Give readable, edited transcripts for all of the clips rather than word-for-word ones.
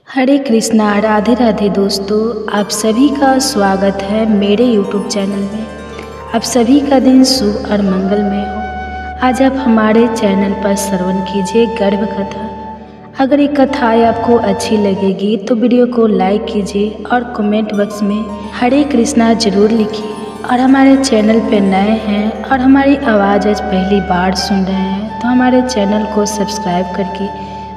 हरे कृष्णा, राधे राधे दोस्तों, आप सभी का स्वागत है मेरे YouTube चैनल में। आप सभी का दिन शुभ और मंगलमय हो। आज आप हमारे चैनल पर श्रवण कीजिए गर्भ कथा। अगर ये कथाएँ आपको अच्छी लगेगी तो वीडियो को लाइक कीजिए और कमेंट बॉक्स में हरे कृष्णा जरूर लिखिए। और हमारे चैनल पर नए हैं और हमारी आवाज़ आज पहली बार सुन रहे हैं तो हमारे चैनल को सब्सक्राइब करके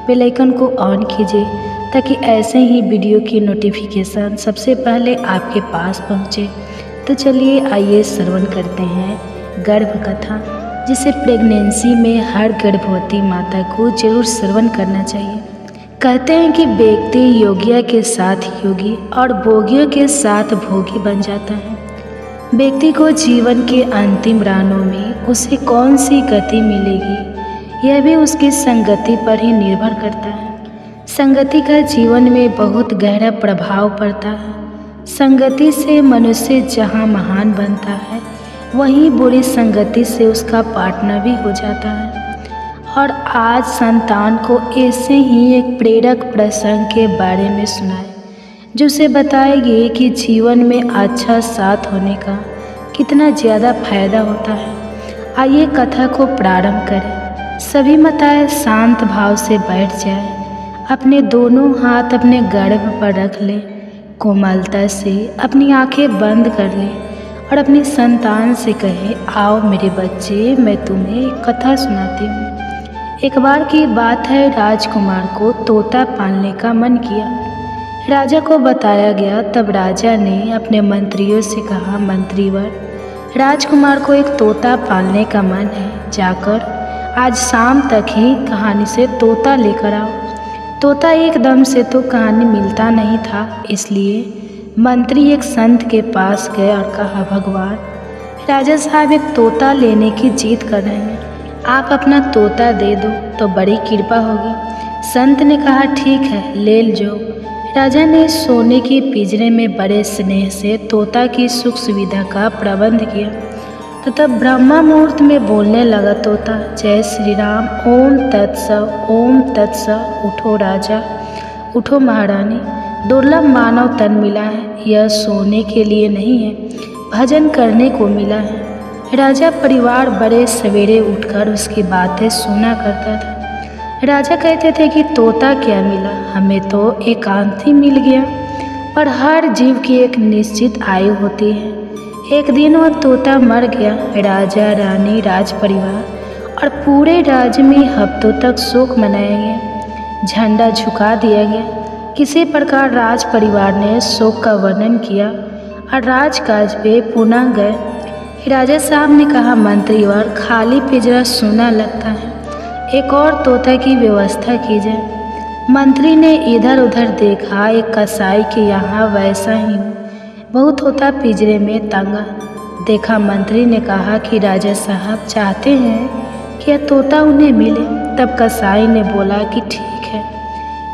बेल आइकन को ऑन कीजिए ताकि ऐसे ही वीडियो की नोटिफिकेशन सबसे पहले आपके पास पहुंचे। तो चलिए आइए श्रवण करते हैं गर्भ कथा, जिसे प्रेगनेंसी में हर गर्भवती माता को जरूर श्रवण करना चाहिए। कहते हैं कि व्यक्ति योगिया के साथ योगी और भोगियों के साथ भोगी बन जाता है। व्यक्ति को जीवन के अंतिम राहों में उसे कौन सी गति मिलेगी, यह भी उसकी संगति पर ही निर्भर करता है। संगति का जीवन में बहुत गहरा प्रभाव पड़ता है। संगति से मनुष्य जहाँ महान बनता है, वहीं बुरी संगति से उसका पार्टनर भी हो जाता है। और आज संतान को ऐसे ही एक प्रेरक प्रसंग के बारे में सुनाए, जो उसे बताएगी कि जीवन में अच्छा साथ होने का कितना ज़्यादा फायदा होता है। आइए कथा को प्रारंभ करें। सभी माताएं शांत भाव से बैठ जाए, अपने दोनों हाथ अपने गर्भ पर रख लें, कोमलता से अपनी आंखें बंद कर लें और अपनी संतान से कहे, आओ मेरे बच्चे, मैं तुम्हें एक कथा सुनाती हूँ। एक बार की बात है, राजकुमार को तोता पालने का मन किया। राजा को बताया गया। तब राजा ने अपने मंत्रियों से कहा, मंत्रीवर, राजकुमार को एक तोता पालने का मन है, जाकर आज शाम तक ही कहानी से तोता लेकर आओ। तोता एकदम से तो कहानी मिलता नहीं था, इसलिए मंत्री एक संत के पास गए और कहा, भगवान, राजा साहब एक तोता लेने की जिद कर रहे हैं, आप अपना तोता दे दो तो बड़ी कृपा होगी। संत ने कहा, ठीक है, ले लो। राजा ने सोने के पिंजरे में बड़े स्नेह से तोता की सुख सुविधा का प्रबंध किया। तो तब ब्रह्मा मुहूर्त में बोलने लगा तोता, जय श्री राम, ओम तत्सव, ओम तत्सव। उठो राजा, उठो महारानी, दुर्लभ मानव तन मिला है, यह सोने के लिए नहीं है, भजन करने को मिला है। राजा परिवार बड़े सवेरे उठकर उसकी बातें सुना करता था। राजा कहते थे कि तोता क्या मिला, हमें तो एकांत ही मिल गया। पर हर जीव की एक निश्चित आयु होती है। एक दिन वह तोता मर गया। राजा, रानी, राज परिवार और पूरे राज्य में हफ्तों तक शोक मनाया गया, झंडा झुका दिया गया। किसी प्रकार राज परिवार ने शोक का वर्णन किया और राजकाज पे पुनः गए। राजा साहब ने कहा, मंत्रीवर, खाली पिंजरा सूना लगता है, एक और तोता की व्यवस्था की जाए। मंत्री ने इधर उधर देखा, एक कसाई के यहाँ वैसा ही बहुत होता पिंजरे में तंगा देखा। मंत्री ने कहा कि राजा साहब चाहते हैं कि यह तोता उन्हें मिले। तब कसाई ने बोला कि ठीक है।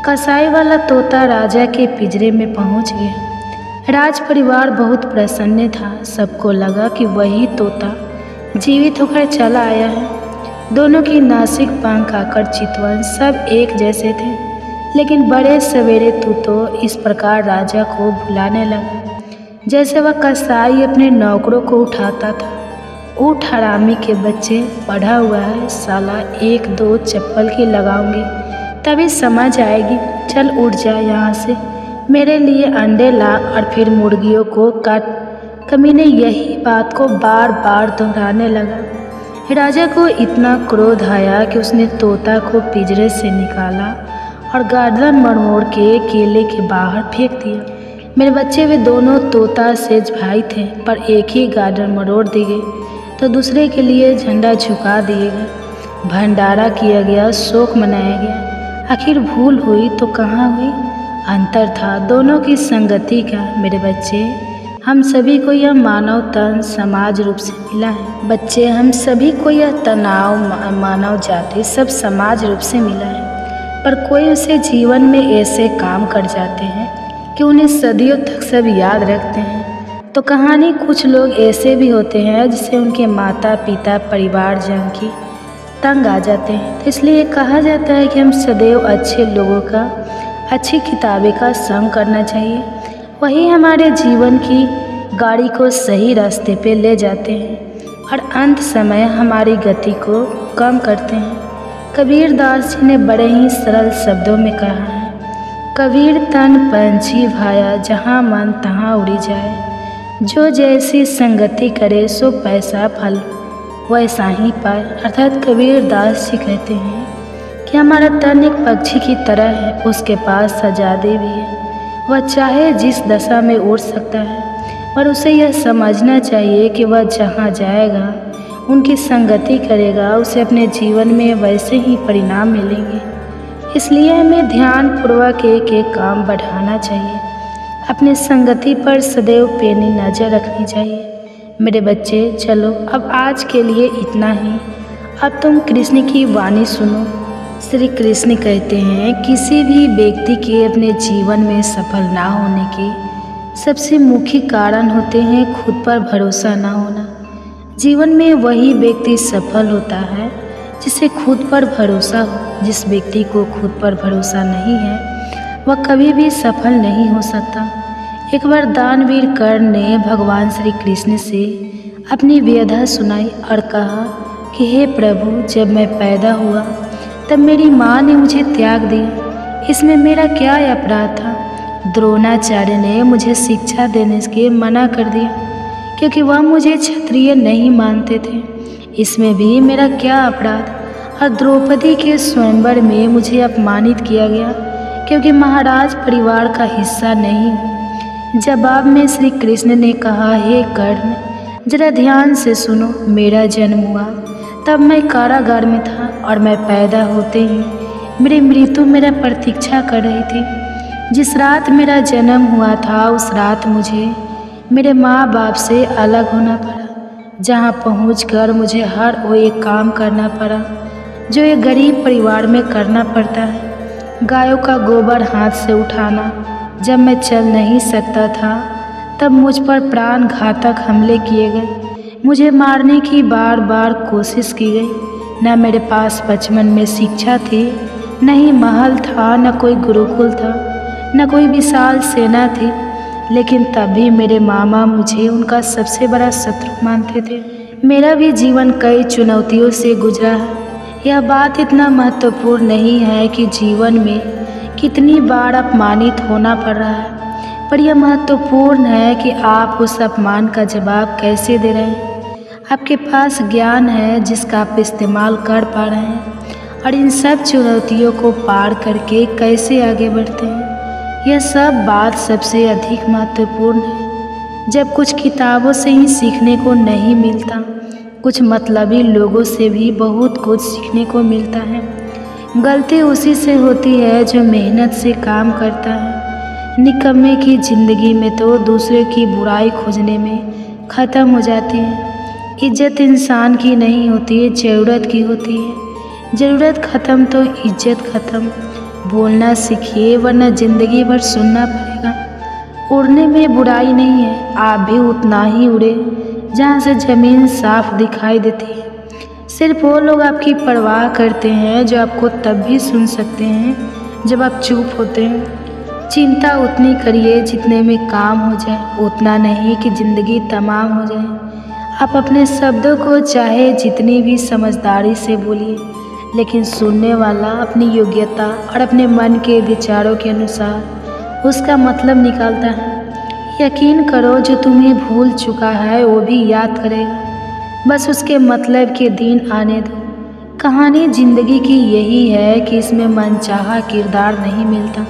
कसाई वाला तोता राजा के पिंजरे में पहुंच गया। राज परिवार बहुत प्रसन्न था। सबको लगा कि वही तोता जीवित होकर चला आया है। दोनों की नासिक, पंख, आकर, चितवन सब एक जैसे थे, लेकिन बड़े सवेरे तू तो इस प्रकार राजा को भुलाने लगा जैसे वह कसाई अपने नौकरों को उठाता था। उठ हरामी के बच्चे, पढ़ा हुआ है साला, एक दो चप्पल की लगाऊंगी तभी समझ आएगी। चल उठ जा यहाँ से, मेरे लिए अंडे ला और फिर मुर्गियों को काट। कमीने यही बात को बार बार दोहराने लगा। राजा को इतना क्रोध आया कि उसने तोता को पिंजरे से निकाला और गर्दन मरोड़ के केले के बाहर फेंक दिया। मेरे बच्चे वे दोनों तोता सेज भाई थे, पर एक ही गर्दन मरोड़ दी गई तो दूसरे के लिए झंडा झुका दिए गए। भंडारा किया गया, शोक मनाया गया। आखिर भूल हुई तो कहाँ हुई? अंतर था दोनों की संगति का। मेरे बच्चे, हम सभी को यह मानव तन समाज रूप से मिला है। बच्चे, हम सभी को यह तनाव मानव जाति सब समाज रूप से मिला है, पर कोई उसे जीवन में ऐसे काम कर जाते हैं कि उन्हें सदियों तक सब याद रखते हैं। तो कहानी कुछ लोग ऐसे भी होते हैं जिसे उनके माता पिता परिवारजन की तंग आ जाते हैं। तो इसलिए कहा जाता है कि हम सदैव अच्छे लोगों का, अच्छी किताबें का संग करना चाहिए। वही हमारे जीवन की गाड़ी को सही रास्ते पे ले जाते हैं और अंत समय हमारी गति को कम करते हैं। कबीर दास जी ने बड़े ही सरल शब्दों में कहा है, कबीर तन पंछी भाया, जहाँ मन तहाँ उड़ी जाए। जो जैसी संगति करे सो पैसा फल वैसा ही पाए। अर्थात कबीर दास जी कहते हैं कि हमारा तन एक पक्षी की तरह है, उसके पास आज़ादी भी है। वह चाहे जिस दशा में उड़ सकता है, पर उसे यह समझना चाहिए कि वह जहाँ जाएगा, उनकी संगति करेगा, उसे अपने जीवन में वैसे ही परिणाम मिलेंगे। इसलिए हमें ध्यानपूर्वक एक एक काम बढ़ाना चाहिए। अपने संगति पर सदैव पैनी नज़र रखनी चाहिए। मेरे बच्चे, चलो अब आज के लिए इतना ही। अब तुम कृष्ण की वाणी सुनो। श्री कृष्ण कहते हैं, किसी भी व्यक्ति के अपने जीवन में सफल ना होने के सबसे मुख्य कारण होते हैं खुद पर भरोसा ना होना। जीवन में वही व्यक्ति सफल होता है जिसे खुद पर भरोसा हो। जिस व्यक्ति को खुद पर भरोसा नहीं है वह कभी भी सफल नहीं हो सकता। एक बार दानवीर कर्ण ने भगवान श्री कृष्ण से अपनी व्यथा सुनाई और कहा कि हे प्रभु, जब मैं पैदा हुआ तब मेरी माँ ने मुझे त्याग दिया, इसमें मेरा क्या अपराध था। द्रोणाचार्य ने मुझे शिक्षा देने के मना कर दिया क्योंकि वह मुझे क्षत्रिय नहीं मानते थे, इसमें भी मेरा क्या अपराध। और द्रौपदी के स्वयंवर में मुझे अपमानित किया गया क्योंकि महाराज परिवार का हिस्सा नहीं हूँ। जवाब में श्री कृष्ण ने कहा, हे कर्ण, जरा ध्यान से सुनो। मेरा जन्म हुआ तब मैं कारागार में था और मैं पैदा होते ही मेरी मृत्यु मेरा प्रतीक्षा कर रही थी। जिस रात मेरा जन्म हुआ था उस रात मुझे मेरे माँ बाप से अलग होना पड़ा, जहाँ पहुँचकर मुझे हर वो एक काम करना पड़ा जो एक गरीब परिवार में करना पड़ता है। गायों का गोबर हाथ से उठाना। जब मैं चल नहीं सकता था तब मुझ पर प्राण घातक हमले किए गए। मुझे मारने की बार बार कोशिश की गई। न मेरे पास बचपन में शिक्षा थी, न ही महल था, न कोई गुरुकुल था, न कोई विशाल सेना थी, लेकिन तब भी मेरे मामा मुझे उनका सबसे बड़ा शत्रु मानते थे। मेरा भी जीवन कई चुनौतियों से गुजरा है। यह बात इतना महत्वपूर्ण नहीं है कि जीवन में कितनी बार अपमानित होना पड़ रहा है, पर यह महत्वपूर्ण है कि आप उस अपमान का जवाब कैसे दे रहे हैं। आपके पास ज्ञान है जिसका आप इस्तेमाल कर पा रहे हैं, और इन सब चुनौतियों को पार करके कैसे आगे बढ़ते हैं, यह सब बात सबसे अधिक महत्वपूर्ण है। जब कुछ किताबों से ही सीखने को नहीं मिलता, कुछ मतलबी लोगों से भी बहुत कुछ सीखने को मिलता है। गलती उसी से होती है जो मेहनत से काम करता है। निकम्मे की ज़िंदगी में तो दूसरे की बुराई खोजने में ख़त्म हो जाती है। इज्जत इंसान की नहीं होती, ज़रूरत की होती है। ज़रूरत ख़त्म तो इज्जत ख़त्म। बोलना सीखिए वरना ज़िंदगी भर सुनना पड़ेगा। उड़ने में बुराई नहीं है, आप भी उतना ही उड़े जहाँ से ज़मीन साफ दिखाई देती है। सिर्फ वो लोग आपकी परवाह करते हैं जो आपको तब भी सुन सकते हैं जब आप चुप होते हैं। चिंता उतनी करिए जितने में काम हो जाए, उतना नहीं कि ज़िंदगी तमाम हो जाए। आप अपने शब्दों को चाहे जितनी भी समझदारी से बोलिए, लेकिन सुनने वाला अपनी योग्यता और अपने मन के विचारों के अनुसार उसका मतलब निकालता है। यकीन करो, जो तुम्हें भूल चुका है वो भी याद करेगा, बस उसके मतलब के दिन आने दो। कहानी ज़िंदगी की यही है कि इसमें मनचाहा किरदार नहीं मिलता।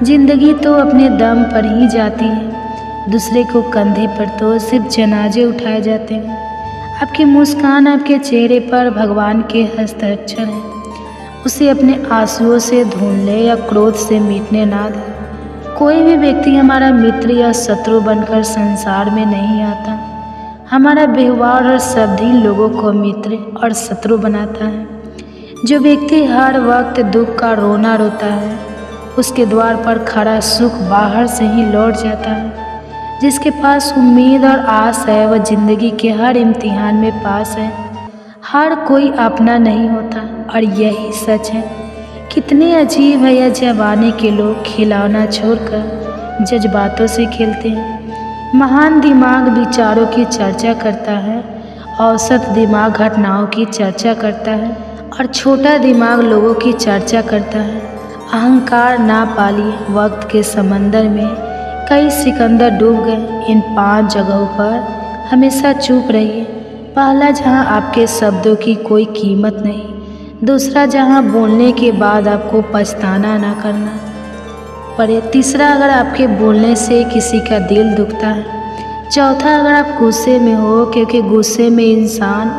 ज़िंदगी तो अपने दम पर ही जाती है। दूसरे को कंधे पर तो सिर्फ जनाजे उठाए जाते हैं। आपकी मुस्कान आपके चेहरे पर भगवान के हस्ताक्षर हैं। उसे अपने आंसुओं से धुन ले या क्रोध से मिटने ना दे। कोई भी व्यक्ति हमारा मित्र या शत्रु बनकर संसार में नहीं आता। हमारा व्यवहार और शब्द ही लोगों को मित्र और शत्रु बनाता है। जो व्यक्ति हर वक्त दुख का रोना रोता है, उसके द्वार पर खड़ा सुख बाहर से ही लौट जाता है। जिसके पास उम्मीद और आस है वह जिंदगी के हर इम्तिहान में पास है। हर कोई अपना नहीं होता और यही सच है। कितने अजीब है यह जमाने के लोग खिलौना छोड़कर जज्बातों से खेलते हैं। महान दिमाग विचारों की चर्चा करता है, औसत दिमाग घटनाओं की चर्चा करता है और छोटा दिमाग लोगों की चर्चा करता है। अहंकार ना पालिए, वक्त के समंदर में कई सिकंदर डूब गए। इन 5 जगहों पर हमेशा चुप रहिए। पहला, जहां आपके शब्दों की कोई कीमत नहीं। दूसरा, जहां बोलने के बाद आपको पछताना ना करना पड़े। तीसरा, अगर आपके बोलने से किसी का दिल दुखता है। चौथा, अगर आप गुस्से में हो, क्योंकि गुस्से में इंसान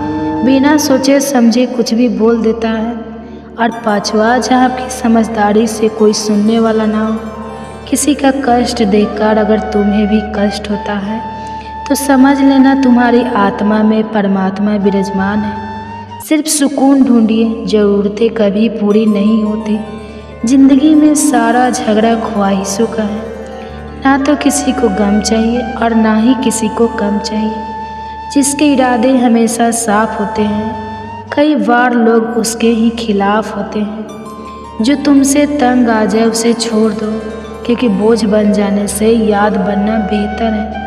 बिना सोचे समझे कुछ भी बोल देता है। और पांचवा, जहां आपकी समझदारी से कोई सुनने वाला ना हो। किसी का कष्ट देखकर अगर तुम्हें भी कष्ट होता है तो समझ लेना तुम्हारी आत्मा में परमात्मा विराजमान है। सिर्फ सुकून ढूंढिए, ज़रूरतें कभी पूरी नहीं होती। जिंदगी में सारा झगड़ा ख्वाहिशों का है। ना तो किसी को गम चाहिए और ना ही किसी को कम चाहिए। जिसके इरादे हमेशा साफ होते हैं, कई बार लोग उसके ही खिलाफ होते हैं। जो तुमसे तंग आ जाए उसे छोड़ दो, क्योंकि बोझ बन जाने से याद बनना बेहतर है।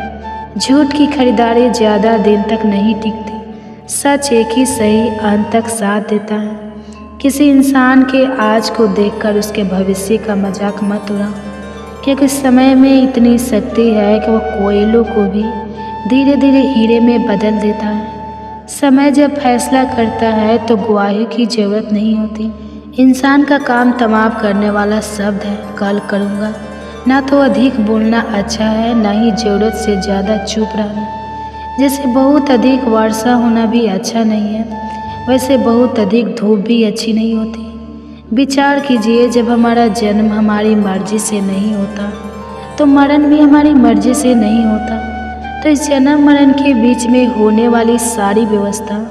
झूठ की खरीदारी ज़्यादा दिन तक नहीं टिकती। सच एक ही सही अंत तक साथ देता है। किसी इंसान के आज को देखकर उसके भविष्य का मजाक मत उड़ाओ, क्योंकि समय में इतनी शक्ति है कि वह कोयलों को भी धीरे धीरे हीरे में बदल देता है। समय जब फैसला करता है तो गवाही की ज़रूरत नहीं होती। इंसान का काम तमाम करने वाला शब्द है, कल करूँगा। ना तो अधिक बोलना अच्छा है, ना ही ज़रूरत से ज़्यादा चुप रहना। जैसे बहुत अधिक वर्षा होना भी अच्छा नहीं है, वैसे बहुत अधिक धूप भी अच्छी नहीं होती। विचार कीजिए, जब हमारा जन्म हमारी मर्जी से नहीं होता तो मरण भी हमारी मर्जी से नहीं होता। तो इस जन्म मरण के बीच में होने वाली सारी व्यवस्था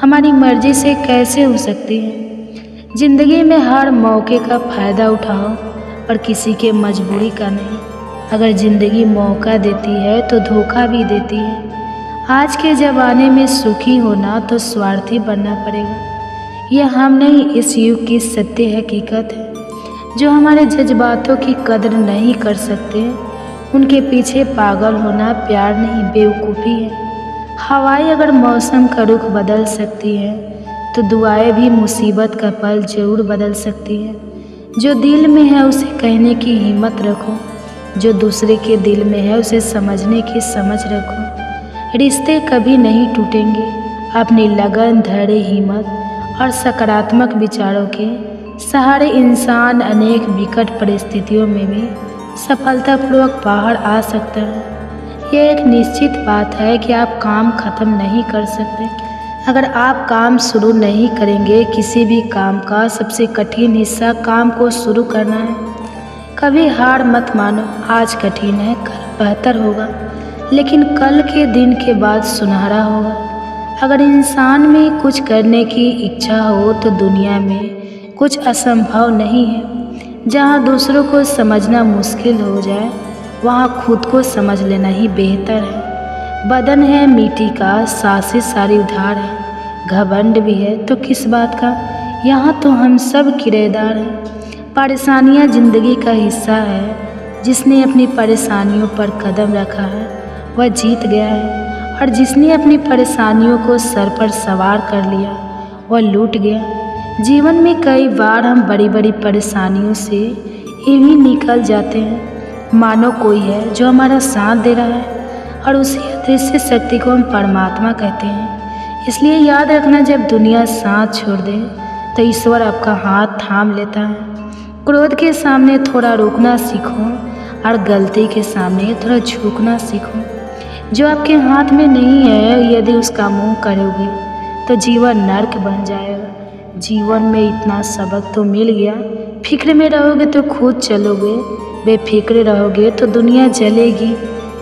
हमारी मर्जी से कैसे हो सकती है। ज़िंदगी में हर मौके का फ़ायदा उठाओ और किसी के मजबूरी का नहीं। अगर ज़िंदगी मौका देती है तो धोखा भी देती है। आज के ज़माने में सुखी होना तो स्वार्थी बनना पड़ेगा। यह हम नहीं, इस युग की सत्य हकीकत है। जो हमारे जज्बातों की कदर नहीं कर सकते, उनके पीछे पागल होना प्यार नहीं, बेवकूफ़ी है। हवाएं अगर मौसम का रुख बदल सकती है तो दुआएं भी मुसीबत का पल जरूर बदल सकती है। जो दिल में है उसे कहने की हिम्मत रखो, जो दूसरे के दिल में है उसे समझने की समझ रखो। रिश्ते कभी नहीं टूटेंगे। अपनी लगन, धैर्य, हिम्मत और सकारात्मक विचारों के सहारे इंसान अनेक विकट परिस्थितियों में भी सफलतापूर्वक बाहर आ सकता है। यह एक निश्चित बात है कि आप काम खत्म नहीं कर सकते। अगर आप काम शुरू नहीं करेंगे, किसी भी काम का सबसे कठिन हिस्सा काम को शुरू करना है। कभी हार मत मानो। आज कठिन है, कल बेहतर होगा, लेकिन कल के दिन के बाद सुनहरा होगा। अगर इंसान में कुछ करने की इच्छा हो तो दुनिया में कुछ असंभव नहीं है। जहाँ दूसरों को समझना मुश्किल हो जाए, वहाँ खुद को समझ लेना ही बेहतर है। बदन है मिट्टी का, सांसें सारी उधार है। घमंड भी है तो किस बात का, यहाँ तो हम सब किराएदार हैं। परेशानियाँ जिंदगी का हिस्सा है। जिसने अपनी परेशानियों पर कदम रखा है वह जीत गया है, और जिसने अपनी परेशानियों को सर पर सवार कर लिया वह लूट गया। जीवन में कई बार हम बड़ी बड़ी परेशानियों से यूं ही निकल जाते हैं, मानो कोई है जो हमारा साथ दे रहा है, और उसी अदृश्य शक्ति को हम परमात्मा कहते हैं। इसलिए याद रखना, जब दुनिया साथ छोड़ दे तो ईश्वर आपका हाथ थाम लेता है। क्रोध के सामने थोड़ा रुकना सीखो और गलती के सामने थोड़ा झुकना सीखो। जो आपके हाथ में नहीं है, यदि उसका मुंह करोगे तो जीवन नर्क बन जाएगा। जीवन में इतना सबक तो मिल गया, फिक्र में रहोगे तो खुद चलोगे, बेफिक्र रहोगे तो दुनिया जलेगी।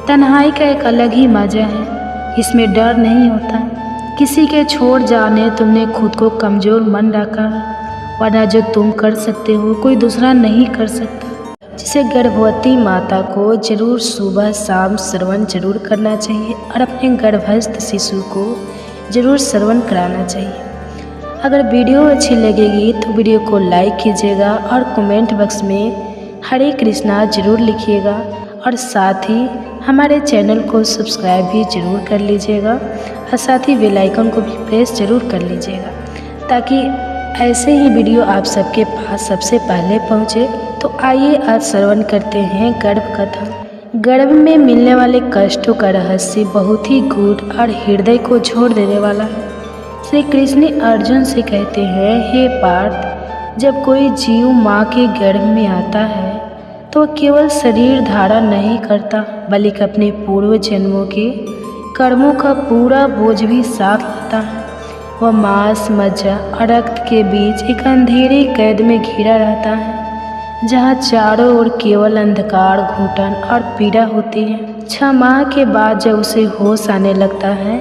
तन्हाई का एक अलग ही मज़ा है, इसमें डर नहीं होता। किसी के छोड़ जाने तुमने खुद को कमज़ोर मन रखा है, वरना जो तुम कर सकते हो कोई दूसरा नहीं कर सकता। जिसे गर्भवती माता को जरूर सुबह शाम श्रवण जरूर करना चाहिए, और अपने गर्भस्थ शिशु को ज़रूर श्रवण कराना चाहिए। अगर वीडियो अच्छी लगेगी तो वीडियो को लाइक कीजिएगा और कमेंट बॉक्स में हरे कृष्णा ज़रूर लिखिएगा और साथ ही हमारे चैनल को सब्सक्राइब भी ज़रूर कर लीजिएगा और साथ ही बेल आइकन को भी प्रेस ज़रूर कर लीजिएगा ताकि ऐसे ही वीडियो आप सबके पास सबसे पहले पहुँचे। तो आइए आज श्रवण करते हैं गर्भ कथा। गर्भ में मिलने वाले कष्टों का रहस्य बहुत ही गूढ़ और हृदय को छोड़ देने वाला है। श्री कृष्ण अर्जुन से कहते हैं, हे पार्थ, जब कोई जीव माँ के गर्भ में आता है तो केवल शरीर धारण नहीं करता बल्कि अपने पूर्व जन्मों के कर्मों का पूरा बोझ भी साथ लाता है। वह मांस, मज्जा और रक्त के बीच एक अंधेरी कैद में घिरा रहता है जहाँ चारों ओर केवल अंधकार, घुटन और पीड़ा होती है। 6 माह के बाद जब उसे होश आने लगता है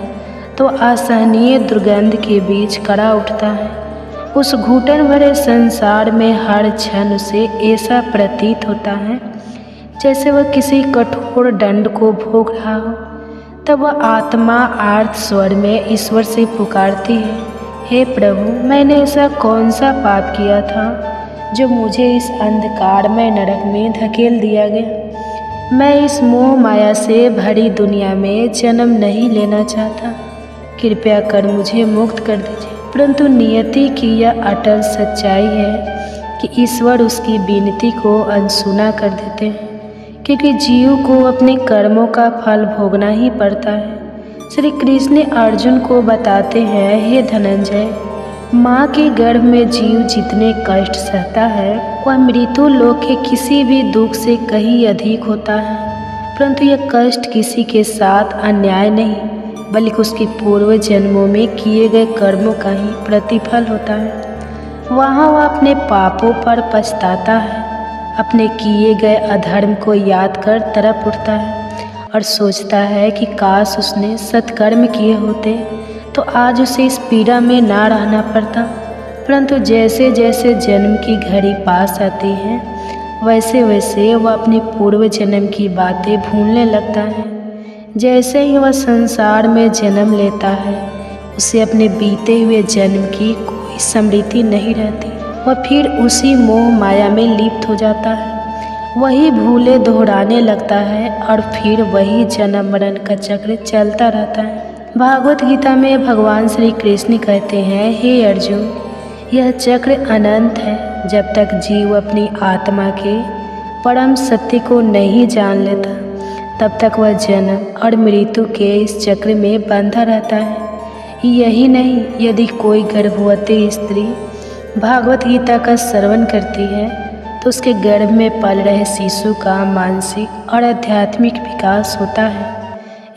तो असहनीय दुर्गंध के बीच कड़ा उठता है। उस घुटन भरे संसार में हर क्षण उसे ऐसा प्रतीत होता है जैसे वह किसी कठोर दंड को भोग रहा हो। तब वह आत्मा आर्त स्वर में ईश्वर से पुकारती है, हे प्रभु, मैंने ऐसा कौन सा पाप किया था जो मुझे इस अंधकारमय नरक में धकेल दिया गया। मैं इस मोह माया से भरी दुनिया में जन्म नहीं लेना चाहता। कृपया कर मुझे मुक्त कर दीजिए। परंतु नियति की यह अटल सच्चाई है कि ईश्वर उसकी विनती को अनसुना कर देते हैं क्योंकि जीव को अपने कर्मों का फल भोगना ही पड़ता है। श्री कृष्ण अर्जुन को बताते हैं, हे धनंजय, माँ के गर्भ में जीव जितने कष्ट सहता है वह मृत्यु लोक के किसी भी दुख से कहीं अधिक होता है। परंतु यह कष्ट किसी के साथ अन्याय नहीं बल्कि उसके पूर्व जन्मों में किए गए कर्मों का ही प्रतिफल होता है। वहाँ वह अपने पापों पर पछताता है, अपने किए गए अधर्म को याद कर तड़प उठता है और सोचता है कि काश उसने सत्कर्म किए होते तो आज उसे इस पीड़ा में ना रहना पड़ता। परंतु जैसे जैसे जन्म की घड़ी पास आती है वैसे वैसे वह अपने पूर्व जन्म की बातें भूलने लगता है। जैसे ही वह संसार में जन्म लेता है उसे अपने बीते हुए जन्म की कोई स्मृति नहीं रहती। वह फिर उसी मोह माया में लिप्त हो जाता है, वही भूले दोहराने लगता है और फिर वही जन्म मरण का चक्र चलता रहता है। भागवत गीता में भगवान श्री कृष्ण कहते हैं, हे अर्जुन, यह चक्र अनंत है। जब तक जीव अपनी आत्मा के परम सत्य को नहीं जान लेता तब तक वह जन्म और मृत्यु के इस चक्र में बंधा रहता है। यही नहीं, यदि कोई गर्भवती स्त्री भागवत गीता का श्रवण करती है तो उसके गर्भ में पल रहे शिशु का मानसिक और आध्यात्मिक विकास होता है।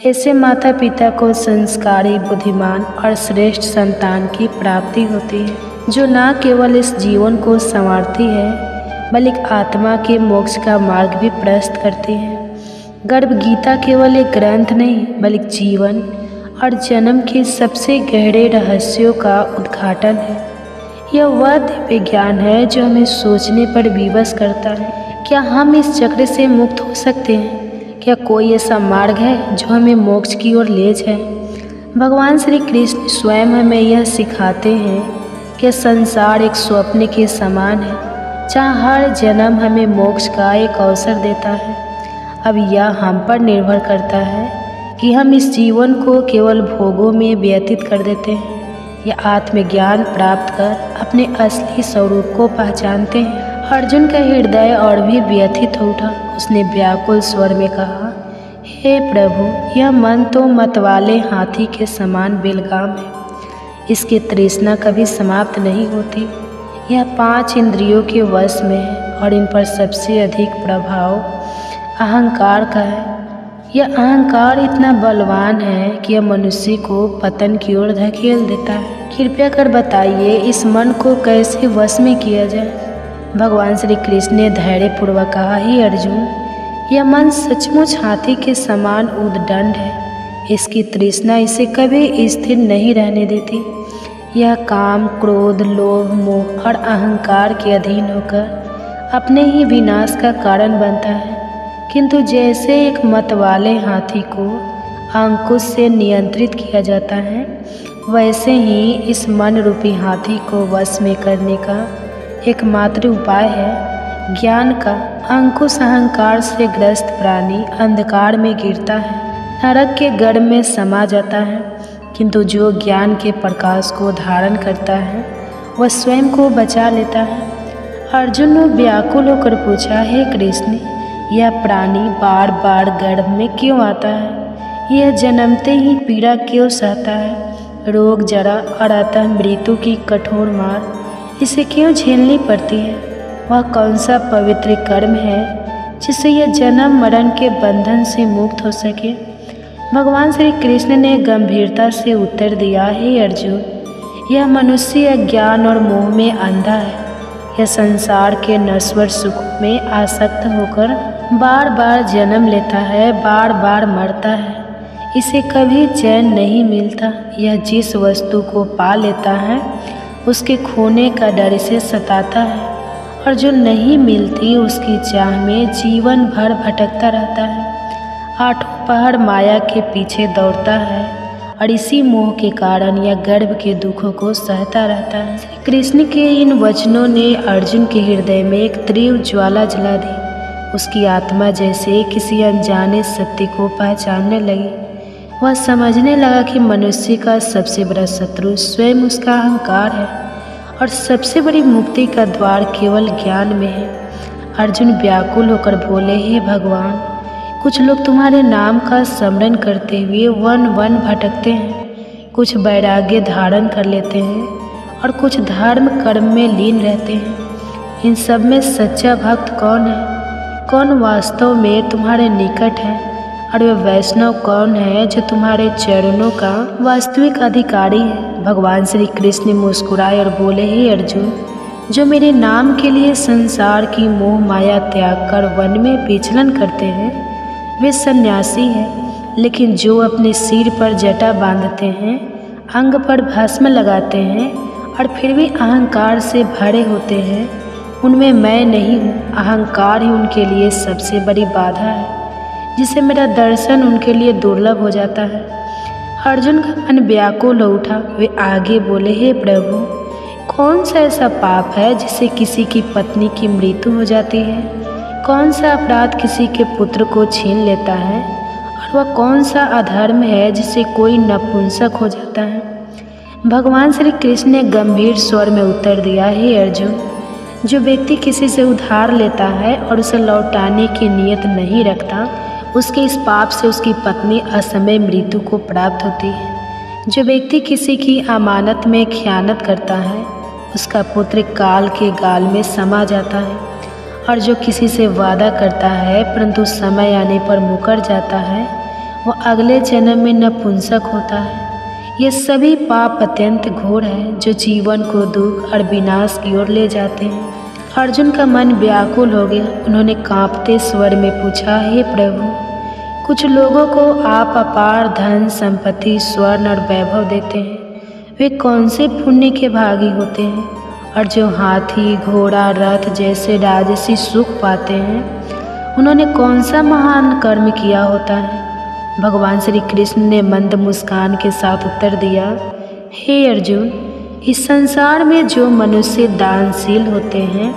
ऐसे माता पिता को संस्कारी, बुद्धिमान और श्रेष्ठ संतान की प्राप्ति होती है जो न केवल इस जीवन को संवारती है बल्कि आत्मा के मोक्ष का मार्ग भी प्रशस्त करती है। गर्भ गीता केवल एक ग्रंथ नहीं बल्कि जीवन और जन्म के सबसे गहरे रहस्यों का उद्घाटन है। यह वह दिव्य ज्ञान है जो हमें सोचने पर विवश करता है। क्या हम इस चक्र से मुक्त हो सकते हैं? क्या कोई ऐसा मार्ग है जो हमें मोक्ष की ओर ले जाए? भगवान श्री कृष्ण स्वयं हमें यह सिखाते हैं कि संसार एक स्वप्न के समान है जहाँ हर जन्म हमें मोक्ष का एक अवसर देता है। अब यह हम पर निर्भर करता है कि हम इस जीवन को केवल भोगों में व्यतीत कर देते हैं या आत्मज्ञान प्राप्त कर अपने असली स्वरूप को पहचानते हैं। अर्जुन का हृदय और भी व्यथित हो उठा। उसने व्याकुल स्वर में कहा, हे प्रभु, यह मन तो मतवाले हाथी के समान बेलगाम है। इसकी तृष्णा कभी समाप्त नहीं होती। यह 5 इंद्रियों के वश में है और इन पर सबसे अधिक प्रभाव अहंकार का है। यह अहंकार इतना बलवान है कि यह मनुष्य को पतन की ओर धकेल देता है। कृपया कर बताइए इस मन को कैसे वश में किया जाए। भगवान श्री कृष्ण ने धैर्यपूर्वक कहा, हे अर्जुन, यह मन सचमुच हाथी के समान उद्दंड है। इसकी तृष्णा इसे कभी स्थिर नहीं रहने देती। यह काम, क्रोध, लोभ, मोह और अहंकार के अधीन होकर अपने ही विनाश का कारण बनता है। किंतु जैसे एक मतवाले हाथी को अंकुश से नियंत्रित किया जाता है वैसे ही इस मन रूपी हाथी को वश में करने का एकमात्र उपाय है ज्ञान का। अंकुश अहंकार से ग्रस्त प्राणी अंधकार में गिरता है, नरक के गर्भ में समा जाता है, किंतु जो ज्ञान के प्रकाश को धारण करता है वह स्वयं को बचा लेता है। अर्जुन ने व्याकुल होकर पूछा, हे कृष्ण, यह प्राणी बार बार गर्भ में क्यों आता है? यह जन्मते ही पीड़ा क्यों सहता है? रोग, जरा और अतः मृत्यु की कठोर मार इसे क्यों झेलनी पड़ती है? वह कौन सा पवित्र कर्म है जिससे यह जन्म मरण के बंधन से मुक्त हो सके? भगवान श्री कृष्ण ने गंभीरता से उत्तर दिया, हे अर्जुन, यह मनुष्य अज्ञान और मोह में अंधा है। यह संसार के नश्वर सुख में आसक्त होकर बार बार जन्म लेता है, बार बार मरता है, इसे कभी चैन नहीं मिलता। यह जिस वस्तु को पा लेता है उसके खोने का डर इसे सताता है, और जो नहीं मिलती उसकी चाह में जीवन भर भटकता रहता है। आठों पहर माया के पीछे दौड़ता है और इसी मोह के कारण यह गर्भ के दुखों को सहता रहता है। श्री कृष्ण के इन वचनों ने अर्जुन के हृदय में एक तीव्र ज्वाला जला दी। उसकी आत्मा जैसे किसी अनजाने सत्य को पहचानने लगी। वह समझने लगा कि मनुष्य का सबसे बड़ा शत्रु स्वयं उसका अहंकार है और सबसे बड़ी मुक्ति का द्वार केवल ज्ञान में है। अर्जुन व्याकुल होकर बोले, हे भगवान, कुछ लोग तुम्हारे नाम का स्मरण करते हुए वन वन भटकते हैं, कुछ वैराग्य धारण कर लेते हैं और कुछ धर्म कर्म में लीन रहते हैं। इन सब में सच्चा भक्त कौन है? कौन वास्तव में तुम्हारे निकट है? और वह वैष्णव कौन है जो तुम्हारे चरणों का वास्तविक अधिकारी है? भगवान श्री कृष्ण मुस्कुराए और बोले, हे अर्जुन, जो मेरे नाम के लिए संसार की मोह माया त्याग कर वन में विचलन करते हैं वे सन्यासी हैं, लेकिन जो अपने सिर पर जटा बांधते हैं, अंग पर भस्म लगाते हैं और फिर भी अहंकार से भरे होते हैं, उनमें मैं नहीं हूँ। अहंकार ही उनके लिए सबसे बड़ी बाधा है, जिससे मेरा दर्शन उनके लिए दुर्लभ हो जाता है। अर्जुन का मन व्याकुल हो उठा। वे आगे बोले, हे प्रभु, कौन सा ऐसा पाप है जिससे किसी की पत्नी की मृत्यु हो जाती है? कौन सा अपराध किसी के पुत्र को छीन लेता है? और वह कौन सा अधर्म है जिससे कोई नपुंसक हो जाता है? भगवान श्री कृष्ण ने गंभीर स्वर में उत्तर दिया, हे अर्जुन, जो व्यक्ति किसी से उधार लेता है और उसे लौटाने की नियत नहीं रखता, उसके इस पाप से उसकी पत्नी असमय मृत्यु को प्राप्त होती है। जो व्यक्ति किसी की अमानत में खयानत करता है, उसका पुत्र काल के गाल में समा जाता है। और जो किसी से वादा करता है परंतु समय आने पर मुकर जाता है, वह अगले जन्म में नपुंसक होता है। ये सभी पाप अत्यंत घोर है जो जीवन को दुख और विनाश की ओर ले जाते हैं। अर्जुन का मन व्याकुल हो गया। उन्होंने कांपते स्वर में पूछा, हे प्रभु, कुछ लोगों को आप अपार धन संपत्ति स्वर्ण और वैभव देते हैं, वे कौन से पुण्य के भागी होते हैं? और जो हाथी घोड़ा रथ जैसे राजसी सुख पाते हैं, उन्होंने कौन सा महान कर्म किया होता है? भगवान श्री कृष्ण ने मंद मुस्कान के साथ उत्तर दिया, हे अर्जुन, इस संसार में जो मनुष्य दानशील होते हैं,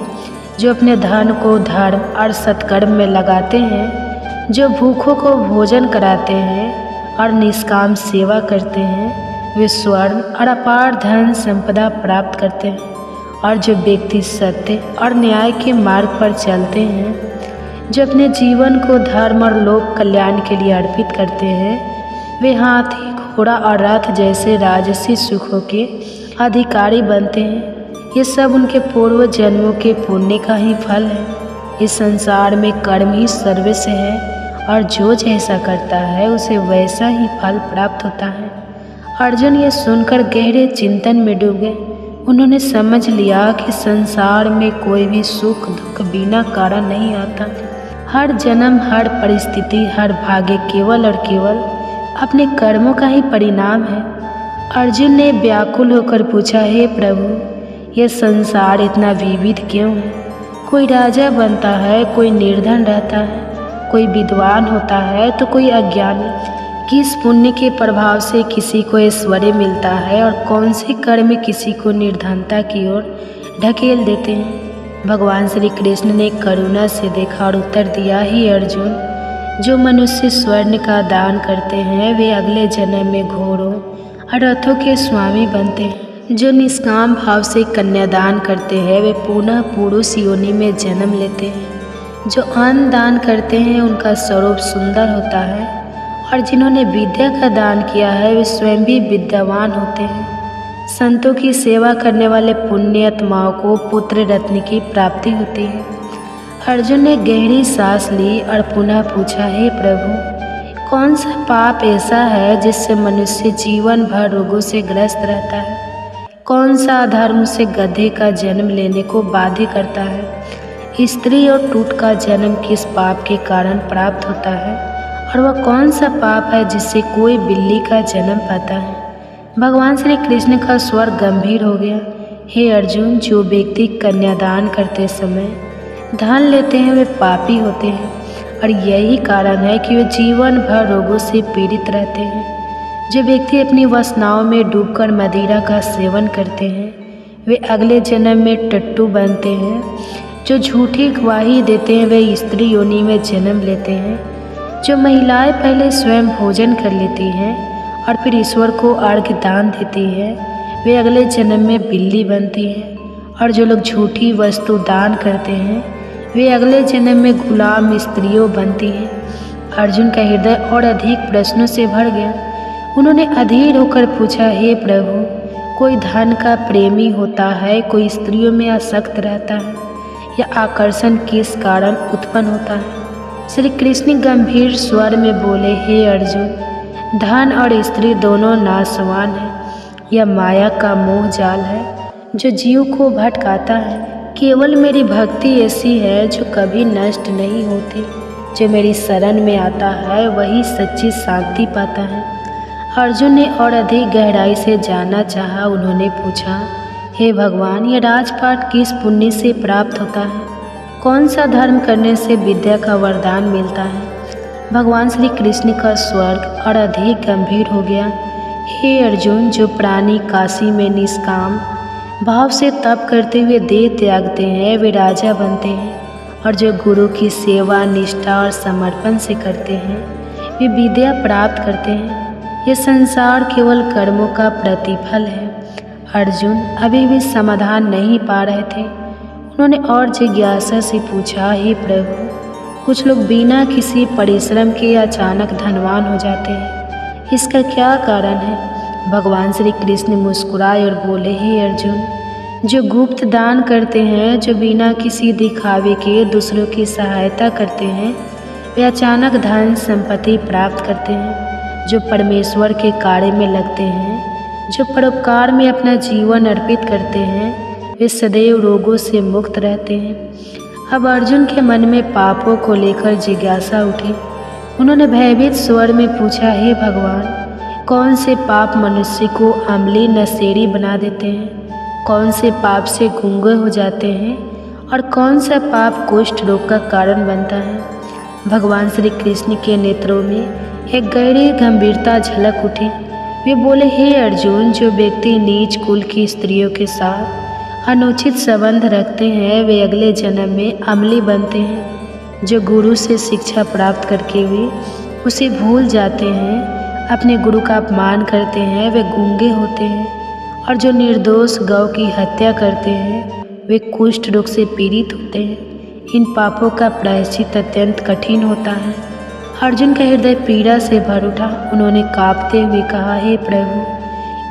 जो अपने धन को धर्म और सत्कर्म में लगाते हैं, जो भूखों को भोजन कराते हैं और निष्काम सेवा करते हैं, वे स्वर्ण और अपार धन संपदा प्राप्त करते हैं। और जो व्यक्ति सत्य और न्याय के मार्ग पर चलते हैं, जो अपने जीवन को धर्म और लोक कल्याण के लिए अर्पित करते हैं, वे हाथी घोड़ा और रथ जैसे राजसी सुखों के अधिकारी बनते हैं। ये सब उनके पूर्व जन्मों के पुण्य का ही फल है। इस संसार में कर्म ही सर्वस्व है और जो जैसा करता है उसे वैसा ही फल प्राप्त होता है। अर्जुन ये सुनकर गहरे चिंतन में डूब गए। उन्होंने समझ लिया कि संसार में कोई भी सुख दुख बिना कारण नहीं आता। हर जन्म, हर परिस्थिति, हर भाग्य केवल और केवल अपने कर्मों का ही परिणाम है। अर्जुन ने व्याकुल होकर पूछा, हे प्रभु, यह संसार इतना विविध क्यों है? कोई राजा बनता है, कोई निर्धन रहता है, कोई विद्वान होता है तो कोई अज्ञानी। किस पुण्य के प्रभाव से किसी को ऐश्वर्य मिलता है और कौन से कर्म किसी को निर्धनता की ओर ढकेल देते हैं। भगवान श्री कृष्ण ने करुणा से देखा और उत्तर दिया, हे अर्जुन, जो मनुष्य स्वर्ण का दान करते हैं वे अगले जन्म में घोड़ों और रथों के स्वामी बनते हैं। जो निष्काम भाव से कन्यादान करते हैं वे पुनः पुरुष योनि में जन्म लेते हैं। जो अन्न दान करते हैं उनका स्वरूप सुंदर होता है और जिन्होंने विद्या का दान किया है वे स्वयं भी विद्यावान होते हैं। संतों की सेवा करने वाले पुण्य आत्माओं को पुत्र रत्न की प्राप्ति होती है। अर्जुन ने गहरी सांस ली और पुनः पूछा, हे प्रभु, कौन सा पाप ऐसा है जिससे मनुष्य जीवन भर रोगों से ग्रस्त रहता है? कौन सा अधर्म उसे गधे का जन्म लेने को बाध्य करता है? स्त्री और टूट का जन्म किस पाप के कारण प्राप्त होता है? और वह कौन सा पाप है जिससे कोई बिल्ली का जन्म पाता है? भगवान श्री कृष्ण का स्वर गंभीर हो गया। हे अर्जुन, जो व्यक्ति कन्यादान करते समय धन लेते हैं वे पापी होते हैं और यही कारण है कि वे जीवन भर रोगों से पीड़ित रहते हैं। जो व्यक्ति अपनी वासनाओं में डूबकर मदिरा का सेवन करते हैं वे अगले जन्म में टट्टू बनते हैं। जो झूठी गवाही देते हैं वे स्त्री योनि में जन्म लेते हैं। जो महिलाएं पहले स्वयं भोजन कर लेती हैं और फिर ईश्वर को अर्घ्य दान देती हैं वे अगले जन्म में बिल्ली बनती हैं। और जो लोग झूठी वस्तु दान करते हैं वे अगले जन्म में गुलाम स्त्रियों बनती हैं। अर्जुन का हृदय और अधिक प्रश्नों से भर गया। उन्होंने अधीर होकर पूछा, हे प्रभु, कोई धन का प्रेमी होता है, कोई स्त्रियों में आसक्त रहता है, या आकर्षण किस कारण उत्पन्न होता है? श्री कृष्ण गंभीर स्वर में बोले, हे अर्जुन, धन और स्त्री दोनों नाशवान हैं। यह माया का मोह जाल है जो जीव को भटकाता है। केवल मेरी भक्ति ऐसी है जो कभी नष्ट नहीं होती। जो मेरी शरण में आता है वही सच्ची शांति पाता है। अर्जुन ने और अधिक गहराई से जानना चाहा। उन्होंने पूछा, हे भगवान, यह राजपाट किस पुण्य से प्राप्त होता है? कौन सा धर्म करने से विद्या का वरदान मिलता है? भगवान श्री कृष्ण का स्वर और अधिक गंभीर हो गया। हे अर्जुन, जो प्राणी काशी में निष्काम भाव से तप करते हुए देह त्यागते हैं वे राजा बनते हैं। और जो गुरु की सेवा निष्ठा और समर्पण से करते हैं वे विद्या प्राप्त करते हैं। ये संसार केवल कर्मों का प्रतिफल है। अर्जुन अभी भी समाधान नहीं पा रहे थे। उन्होंने और जिज्ञासा से पूछा, हे प्रभु, कुछ लोग बिना किसी परिश्रम के अचानक धनवान हो जाते हैं, इसका क्या कारण है? भगवान श्री कृष्ण मुस्कुराए और बोले, हे अर्जुन, जो गुप्त दान करते हैं, जो बिना किसी दिखावे के दूसरों की सहायता करते हैं, वे अचानक धन संपत्ति प्राप्त करते हैं। जो परमेश्वर के कार्य में लगते हैं, जो परोपकार में अपना जीवन अर्पित करते हैं, वे सदैव रोगों से मुक्त रहते हैं। अब अर्जुन के मन में पापों को लेकर जिज्ञासा उठी। उन्होंने भयभीत स्वर में पूछा, हे भगवान, कौन से पाप मनुष्य को अम्ली नशेड़ी बना देते हैं? कौन से पाप से गूंगे हो जाते हैं और कौन सा पाप कुष्ठ रोग का कारण बनता है? भगवान श्री कृष्ण के नेत्रों में एक गहरी गंभीरता झलक उठी। वे बोले, हे अर्जुन, जो व्यक्ति नीच कुल की स्त्रियों के साथ अनुचित संबंध रखते हैं वे अगले जन्म में अम्ली बनते हैं। जो गुरु से शिक्षा प्राप्त करके भी उसे भूल जाते हैं, अपने गुरु का अपमान करते हैं, वे गूंगे होते हैं। और जो निर्दोष गौ की हत्या करते हैं वे कुष्ठ रोग से पीड़ित होते हैं। इन पापों का प्रायश्चित अत्यंत कठिन होता है। अर्जुन का हृदय पीड़ा से भर उठा। उन्होंने कांपते हुए कहा, हे प्रभु,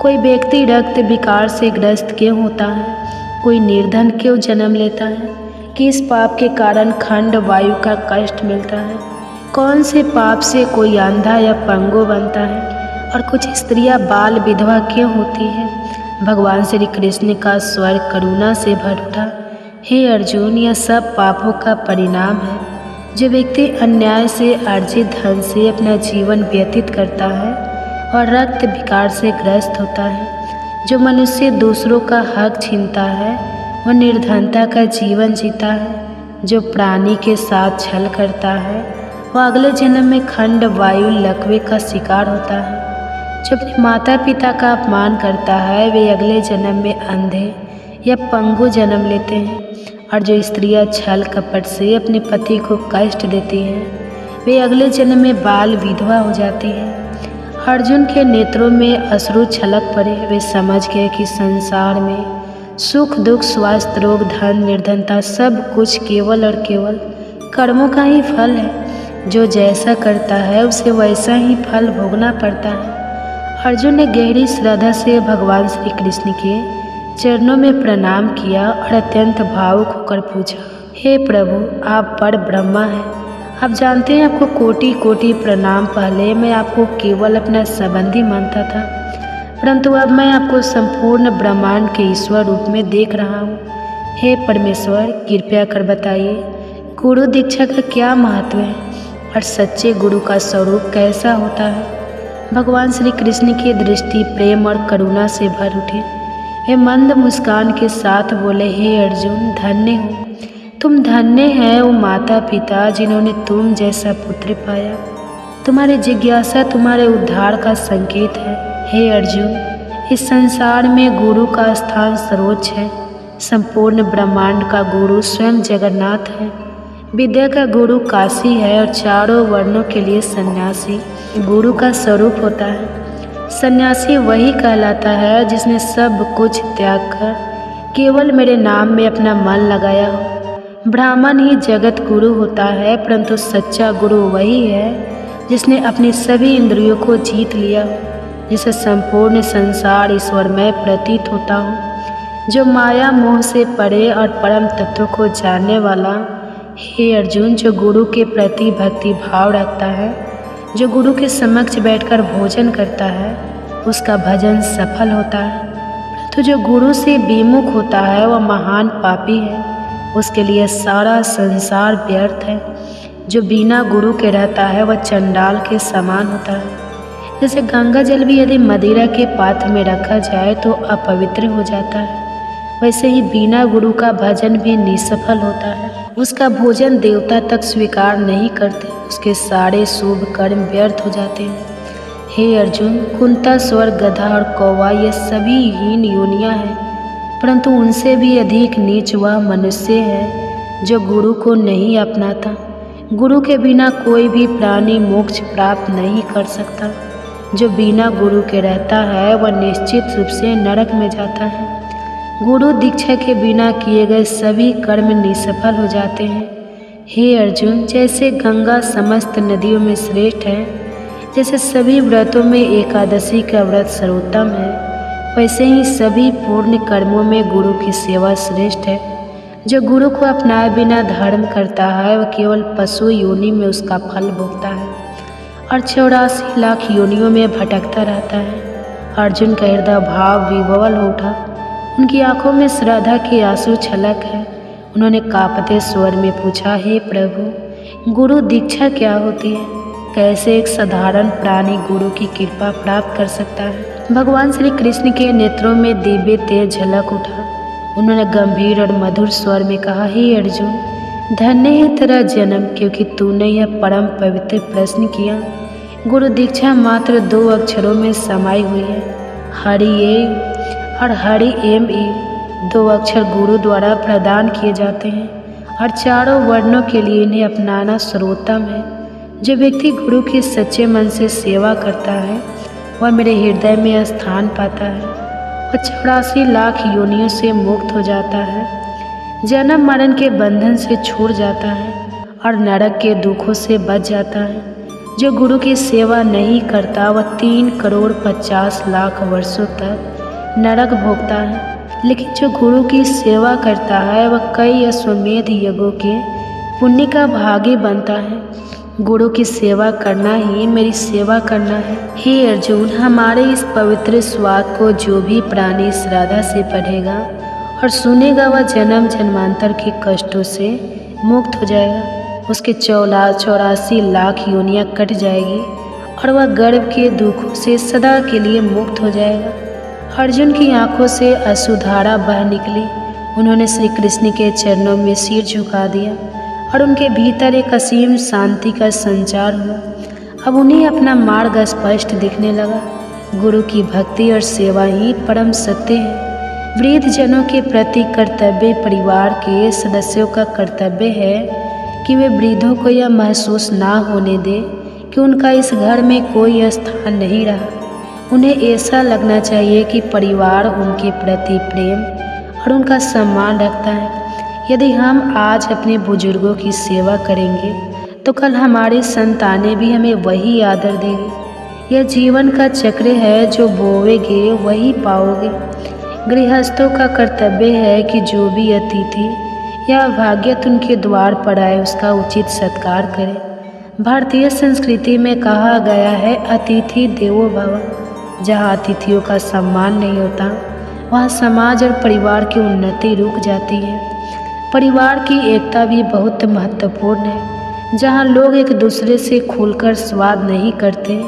कोई व्यक्ति रक्त विकार से ग्रस्त क्यों होता है? कोई निर्धन क्यों जन्म लेता है? किस पाप के कारण खंड वायु का कष्ट मिलता है? कौन से पाप से कोई अंधा या पंगु बनता है? और कुछ स्त्रियां बाल विधवा क्यों होती है? भगवान श्री कृष्ण का स्वर करुणा से भर उठा। हे अर्जुन, यह सब पापों का परिणाम है। जो व्यक्ति अन्याय से अर्जित धन से अपना जीवन व्यतीत करता है और रक्त विकार से ग्रस्त होता है। जो मनुष्य दूसरों का हक छीनता है वह निर्धनता का जीवन जीता है। जो प्राणी के साथ छल करता है वह अगले जन्म में खंड वायु लकवे का शिकार होता है। जो अपने माता पिता का अपमान करता है वे अगले जन्म में अंधे या पंगु जन्म लेते हैं। और जो स्त्रियां छल कपट से अपने पति को कष्ट देती हैं वे अगले जन्म में बाल विधवा हो जाती हैं। अर्जुन के नेत्रों में अश्रु छलक पड़े। वे समझ गए कि संसार में सुख दुख स्वास्थ्य रोग धन निर्धनता सब कुछ केवल और केवल कर्मों का ही फल है। जो जैसा करता है उसे वैसा ही फल भोगना पड़ता है। अर्जुन ने गहरी श्रद्धा से भगवान श्री कृष्ण के चरणों में प्रणाम किया और अत्यंत भावुक होकर पूछा, हे प्रभु, आप पर ब्रह्मा हैं। आप जानते हैं आपको कोटि कोटि प्रणाम। पहले मैं आपको केवल अपना संबंधी मानता था, परंतु अब मैं आपको संपूर्ण ब्रह्मांड के ईश्वर रूप में देख रहा हूँ। हे परमेश्वर, कृपया कर बताइए गुरु दीक्षा का क्या महत्व है और सच्चे गुरु का स्वरूप कैसा होता है। भगवान श्री कृष्ण की दृष्टि प्रेम और करुणा से भर उठी। वे मंद मुस्कान के साथ बोले, हे अर्जुन, धन्य हो तुम, धन्य है वो माता पिता जिन्होंने तुम जैसा पुत्र पाया। तुम्हारी जिज्ञासा तुम्हारे उद्धार का संकेत है। हे अर्जुन, इस संसार में गुरु का स्थान सर्वोच्च है। संपूर्ण ब्रह्मांड का गुरु स्वयं जगन्नाथ है। विद्या का गुरु काशी है और चारों वर्णों के लिए सन्यासी गुरु का स्वरूप होता है। सन्यासी वही कहलाता है जिसने सब कुछ त्याग कर केवल मेरे नाम में अपना मन लगाया हो। ब्राह्मण ही जगत गुरु होता है, परंतु सच्चा गुरु वही है जिसने अपनी सभी इंद्रियों को जीत लिया हो, जिसे संपूर्ण संसार ईश्वरमय प्रतीत होता हो, जो माया मोह से परे और परम तत्व को जानने वाला। हे अर्जुन, जो गुरु के प्रति भक्ति भाव रखता है, जो गुरु के समक्ष बैठकर भोजन करता है, उसका भजन सफल होता है। तो जो गुरु से विमुख होता है वह महान पापी है, उसके लिए सारा संसार व्यर्थ है। जो बिना गुरु के रहता है वह चंडाल के समान होता है। जैसे गंगा जल भी यदि मदिरा के पात्र में रखा जाए तो अपवित्र हो जाता है, वैसे ही बिना गुरु का भजन भी निसफल होता है। उसका भोजन देवता तक स्वीकार नहीं करते, उसके सारे शुभ कर्म व्यर्थ हो जाते हैं। हे अर्जुन, कुंता, स्वर, गधा और कौवा ये सभी हीन योनियां हैं, परंतु उनसे भी अधिक नीच वह मनुष्य है जो गुरु को नहीं अपनाता। गुरु के बिना कोई भी प्राणी मोक्ष प्राप्त नहीं कर सकता। जो बिना गुरु के रहता है वह निश्चित रूप से नरक में जाता है। गुरु दीक्षा के बिना किए गए सभी कर्म निसफल हो जाते हैं। हे अर्जुन, जैसे गंगा समस्त नदियों में श्रेष्ठ है, जैसे सभी व्रतों में एकादशी का व्रत सर्वोत्तम है, वैसे ही सभी पूर्ण कर्मों में गुरु की सेवा श्रेष्ठ है। जो गुरु को अपनाए बिना धर्म करता है वह केवल पशु योनि में उसका फल भोगता है और 84 लाख योनियों में भटकता रहता है। अर्जुन का हृदय भाव विह्वल हो उठा। उनकी आंखों में श्रद्धा के आंसू छलक है। उन्होंने कांपते स्वर में पूछा, हे प्रभु, गुरु दीक्षा क्या होती है? कैसे एक साधारण प्राणी गुरु की कृपा प्राप्त कर सकता है? भगवान श्री कृष्ण के नेत्रों में दिव्य तेज झलक उठा। उन्होंने गंभीर और मधुर स्वर में कहा, हे अर्जुन, धन्य है तेरा जन्म, क्योंकि तूने यह परम पवित्र प्रश्न किया। गुरु दीक्षा मात्र 2 अक्षरों में समाई हुई है, हरि ए और हरि एम ई। 2 अक्षर गुरु द्वारा प्रदान किए जाते हैं और चारों वर्णों के लिए इन्हें अपनाना सर्वोत्तम है। जो व्यक्ति गुरु की सच्चे मन से सेवा करता है वह मेरे हृदय में स्थान पाता है। वह 84 लाख योनियों से मुक्त हो जाता है, जन्म मरण के बंधन से छूट जाता है और नरक के दुखों से बच जाता है। जो गुरु की सेवा नहीं करता वह 3 करोड़ 50 लाख वर्षों तक नरक भोगता है, लेकिन जो गुरु की सेवा करता है वह कई अश्वमेध यज्ञों के पुण्य का भागी बनता है। गुरु की सेवा करना ही मेरी सेवा करना है। हे अर्जुन, हमारे इस पवित्र स्वाद को जो भी प्राणी श्रद्धा से पढ़ेगा और सुनेगा वह जन्म जन्मांतर के कष्टों से मुक्त हो जाएगा। उसके 84 लाख योनियाँ कट जाएगी और वह गर्भ के दुखों से सदा के लिए मुक्त हो जाएगा। अर्जुन की आंखों से अश्रुधारा बह निकली। उन्होंने श्री कृष्ण के चरणों में सिर झुका दिया और उनके भीतर एक असीम शांति का संचार हुआ। अब उन्हें अपना मार्ग स्पष्ट दिखने लगा। गुरु की भक्ति और सेवा ही परम सत्य है। वृद्ध जनों के प्रति कर्तव्य परिवार के सदस्यों का कर्तव्य है कि वे वृद्धों को यह महसूस ना होने दें कि उनका इस घर में कोई स्थान नहीं रहा। उन्हें ऐसा लगना चाहिए कि परिवार उनके प्रति प्रेम और उनका सम्मान रखता है। यदि हम आज अपने बुजुर्गों की सेवा करेंगे तो कल हमारी संतानें भी हमें वही आदर देंगी। यह जीवन का चक्र है, जो बोवेगे वही पाओगे। गृहस्थों का कर्तव्य है कि जो भी अतिथि या अभाग्यत उनके द्वार पर आए उसका उचित सत्कार करें। भारतीय संस्कृति में कहा गया है, अतिथि देवो भव। जहाँ अतिथियों का सम्मान नहीं होता वहाँ समाज और परिवार की उन्नति रुक जाती है। परिवार की एकता भी बहुत महत्वपूर्ण है। जहाँ लोग एक दूसरे से खुलकर संवाद नहीं करते,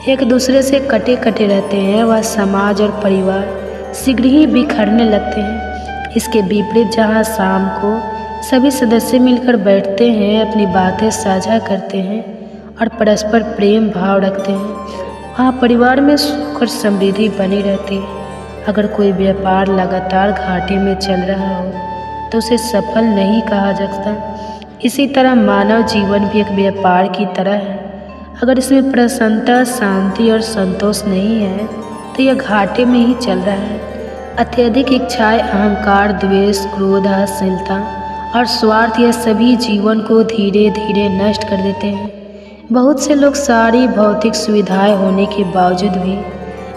एक दूसरे से कटे कटे रहते हैं, वह समाज और परिवार शीघ्र ही बिखरने लगते हैं। इसके विपरीत जहाँ शाम को सभी सदस्य मिलकर बैठते हैं, अपनी बातें साझा करते हैं और परस्पर प्रेम भाव रखते हैं, वहाँ परिवार में सुख और समृद्धि बनी रहती है। अगर कोई व्यापार लगातार घाटे में चल रहा हो तो उसे सफल नहीं कहा जाता। इसी तरह मानव जीवन भी एक व्यापार की तरह है। अगर इसमें प्रसन्नता, शांति और संतोष नहीं है तो यह घाटे में ही चल रहा है। अत्यधिक इच्छाएं, अहंकार, द्वेष, क्रोध, असहिष्णुता और स्वार्थ यह सभी जीवन को धीरे धीरे नष्ट कर देते हैं। बहुत से लोग सारी भौतिक सुविधाएं होने के बावजूद भी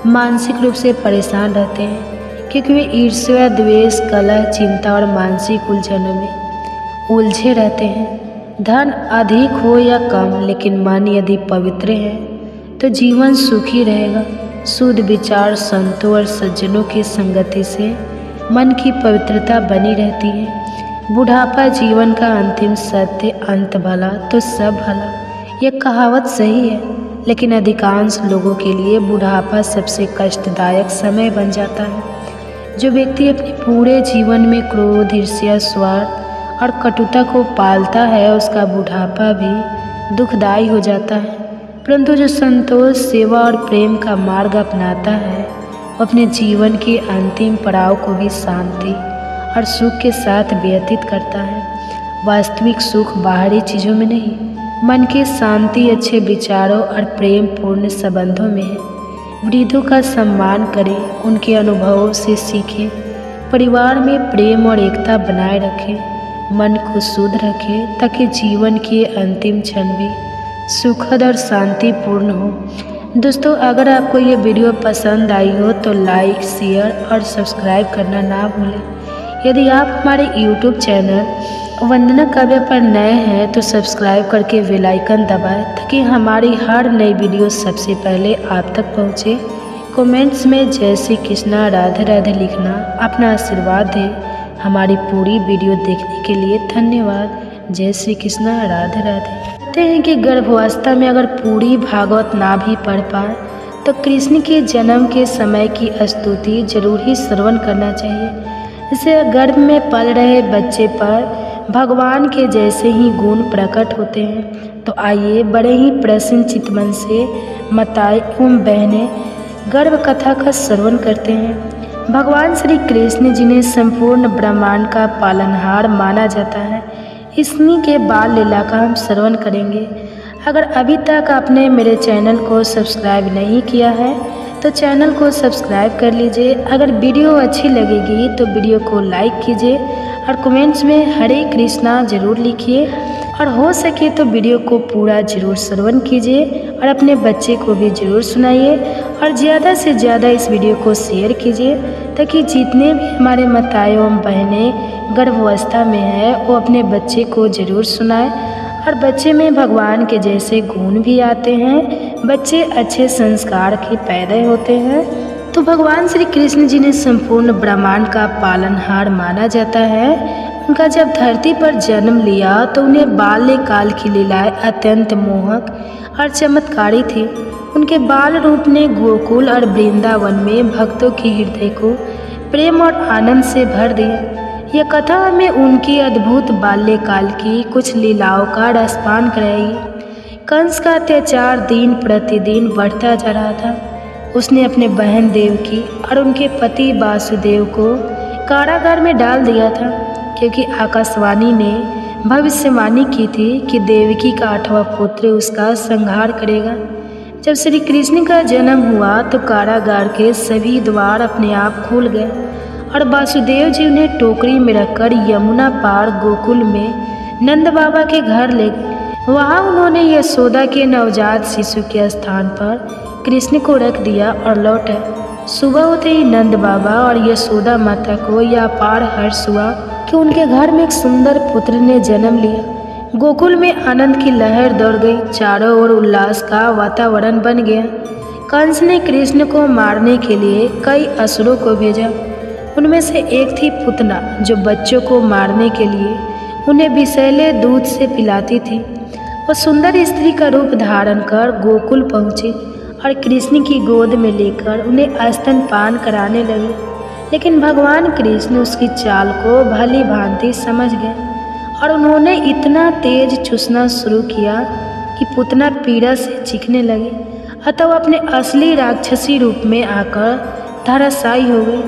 मानसिक रूप से परेशान रहते हैं, क्योंकि वे ईर्ष्या, द्वेष, कलह, चिंता और मानसिक उलझनों में उलझे रहते हैं। धन अधिक हो या कम, लेकिन मन यदि पवित्र है तो जीवन सुखी रहेगा। शुद्ध विचार, संतों और सज्जनों की संगति से मन की पवित्रता बनी रहती है। बुढ़ापा जीवन का अंतिम सत्य, अंत भला तो सब भला, यह कहावत सही है, लेकिन अधिकांश लोगों के लिए बुढ़ापा सबसे कष्टदायक समय बन जाता है। जो व्यक्ति अपने पूरे जीवन में क्रोध, ईर्ष्या, स्वार्थ और कटुता को पालता है, उसका बुढ़ापा भी दुखदायी हो जाता है। परंतु जो संतोष, सेवा और प्रेम का मार्ग अपनाता है, वो अपने जीवन के अंतिम पड़ाव को भी शांति और सुख के साथ व्यतीत करता है। वास्तविक सुख बाहरी चीज़ों में नहीं, मन की शांति, अच्छे विचारों और प्रेम पूर्ण संबंधों में है। वृद्धों का सम्मान करें, उनके अनुभवों से सीखें, परिवार में प्रेम और एकता बनाए रखें, मन को शुद्ध रखें ताकि जीवन के अंतिम क्षण भी सुखद और शांतिपूर्ण हो। दोस्तों, अगर आपको ये वीडियो पसंद आई हो तो लाइक, शेयर और सब्सक्राइब करना ना भूलें। यदि आप हमारे YouTube चैनल वंदना काव्य पर नए हैं तो सब्सक्राइब करके बेल आइकन दबाएं ताकि हमारी हर नई वीडियो सबसे पहले आप तक पहुँचे। कमेंट्स में जय श्री कृष्णा, राधे राधे लिखना, अपना आशीर्वाद दें। हमारी पूरी वीडियो देखने के लिए धन्यवाद। जय श्री कृष्णा, राधे राधे। कहते हैं कि गर्भावस्था में अगर पूरी भागवत ना भी पढ़ पाए तो कृष्ण के जन्म के समय की स्तुति जरूर ही श्रवण करना चाहिए। इसे गर्भ में पल रहे बच्चे पर भगवान के जैसे ही गुण प्रकट होते हैं। तो आइए बड़े ही प्रसन्न चित्तमन से माताएं एवं बहनें गर्भ कथा का श्रवण करते हैं। भगवान श्री कृष्ण जिन्हें संपूर्ण ब्रह्मांड का पालनहार माना जाता है, इन्हीं के बाल लीला का हम श्रवण करेंगे। अगर अभी तक आपने मेरे चैनल को सब्सक्राइब नहीं किया है तो चैनल को सब्सक्राइब कर लीजिए। अगर वीडियो अच्छी लगेगी तो वीडियो को लाइक कीजिए और कमेंट्स में हरे कृष्णा जरूर लिखिए, और हो सके तो वीडियो को पूरा जरूर श्रवण कीजिए और अपने बच्चे को भी जरूर सुनाइए, और ज़्यादा से ज़्यादा इस वीडियो को शेयर कीजिए ताकि जितने भी हमारे माताएं एवं बहनें गर्भावस्था में है वो अपने बच्चे को जरूर सुनाएं। और बच्चे में भगवान के जैसे गुण भी आते हैं, बच्चे अच्छे संस्कार के पैदा होते हैं। तो भगवान श्री कृष्ण जिन्हें संपूर्ण ब्रह्मांड का पालनहार माना जाता है, उनका जब धरती पर जन्म लिया तो उन्हें बाल्यकाल की लीलाएं अत्यंत मोहक और चमत्कारी थी। उनके बाल रूप ने गोकुल और वृंदावन में भक्तों के हृदय को प्रेम और आनंद से भर दिया। यह कथा हमें उनकी अद्भुत बाल्यकाल की कुछ लीलाओं का रसपान कराएगी। कंस का अत्याचार दिन प्रतिदिन बढ़ता जा रहा था। उसने अपने बहन देवकी और उनके पति वासुदेव को कारागार में डाल दिया था, क्योंकि आकाशवाणी ने भविष्यवाणी की थी कि देवकी का 8वां पुत्र उसका संहार करेगा। जब श्री कृष्ण का जन्म हुआ तो कारागार के सभी द्वार अपने आप खुल गए और वासुदेव जी उन्हें टोकरी में रखकर यमुना पार गोकुल में नंद बाबा के घर ले गए। वहाँ उन्होंने यशोदा के नवजात शिशु के स्थान पर कृष्ण को रख दिया और लौट आए। सुबह होते ही नंद बाबा और यशोदा माता को यह अपार हर्ष हुआ कि उनके घर में एक सुंदर पुत्र ने जन्म लिया। गोकुल में आनंद की लहर दौड़ गई, चारों ओर उल्लास का वातावरण बन गया। कंस ने कृष्ण को मारने के लिए कई असुरों को भेजा। उनमें से एक थी पुतना, जो बच्चों को मारने के लिए उन्हें विषैले दूध से पिलाती थी। वह सुंदर स्त्री का रूप धारण कर गोकुल पहुँची और कृष्ण की गोद में लेकर उन्हें स्तनपान कराने लगी। लेकिन भगवान कृष्ण उसकी चाल को भली भांति समझ गए और उन्होंने इतना तेज चूसना शुरू किया कि पुतना पीड़ा से चीखने लगी। अतः वह अपने असली राक्षसी रूप में आकर धराशायी हो गई।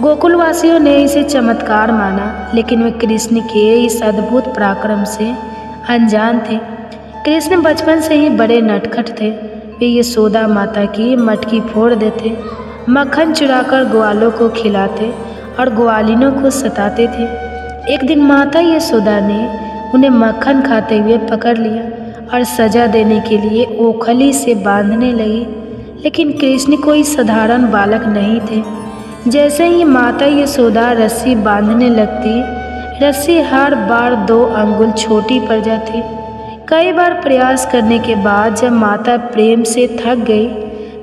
गोकुलवासियों ने इसे चमत्कार माना, लेकिन वे कृष्ण के इस अद्भुत पराक्रम से अनजान थे। कृष्ण बचपन से ही बड़े नटखट थे। वे यशोदा माता की मटकी फोड़ देते, मक्खन चुराकर ग्वालों को खिलाते और ग्वालिनों को सताते थे। एक दिन माता यशोदा ने उन्हें मक्खन खाते हुए पकड़ लिया और सजा देने के लिए ओखली से बांधने लगी। लेकिन कृष्ण कोई साधारण बालक नहीं थे। जैसे ही माता यशोदा रस्सी बांधने लगती, रस्सी हर बार 2 अंगुल छोटी पड़ जाती। कई बार प्रयास करने के बाद जब माता प्रेम से थक गई